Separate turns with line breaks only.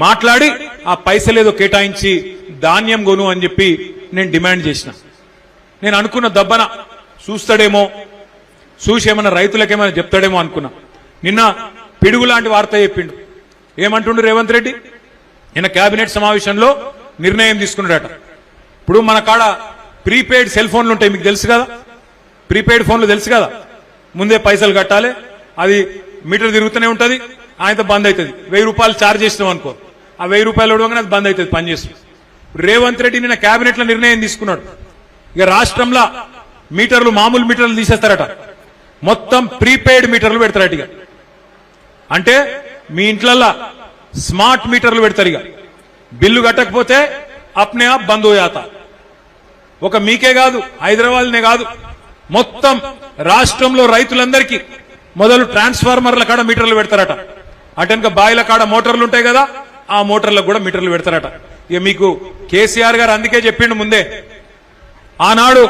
మాట్లాడి ఆ పైసలేదో కేటాయించి ధాన్యం కొను అని చెప్పి నేను డిమాండ్ చేసిన. నేను అనుకున్న దబ్బన చూస్తాడేమో, చూసి ఏమన్నా రైతులకేమైనా చెప్తాడేమో అనుకున్నా. నిన్న పిడుగు లాంటి వార్త చెప్పిండు. ఏమంటుండు రేవంత్ రెడ్డి? నిన్న కేబినెట్ సమావేశంలో నిర్ణయం తీసుకున్నాడట. ఇప్పుడు మన కాడ ప్రీపెయిడ్ సెల్ ఫోన్లు ఉంటాయి, మీకు తెలుసు కదా. ప్రీపెయిడ్ ఫోన్లు తెలుసు కదా, ముందే పైసలు కట్టాలి, అది మీటర్ తిరుగుతూనే ఉంటుంది, ఆయనతో బంద్ అవుతుంది. 1000 రూపాయలు ఛార్జ్ చేసినాం అనుకో, ఆ 1000 రూపాయలు ఇవ్వగానే అది బంద్ అవుతుంది పనిచేస్తుంది. రేవంత్ రెడ్డి నిన్న కేబినెట్ లో నిర్ణయం తీసుకున్నాడు. ఇక రాష్ట్రంలో మీటర్లు, మామూలు మీటర్లు తీసేస్తారట, మొత్తం ప్రీపెయిడ్ మీటర్లు పెడతారట. ఇక అంటే మీ ఇంట్లల్లో స్మార్ట్ మీటర్లు పెడతారు. ఇక బిల్లు కట్టకపోతే అప్నే ఆప్ బంద్ హోయాతా. ఒక మీకే కాదు, హైదరాబాద్నే కాదు, మొత్తం రాష్ట్రంలో రైతులందరికీ మొదలు ట్రాన్స్ఫార్మర్ల కాడ మీటర్లు పెడతారట. అటెనక బాయిల కాడ మోటార్లు ఉంటాయి కదా, ఆ మోటార్లకు కూడా మీటర్లు పెడతారట. ఇక మీకు కేసీఆర్ గారు అందుకే చెప్పిండు ముందే, ఆనాడు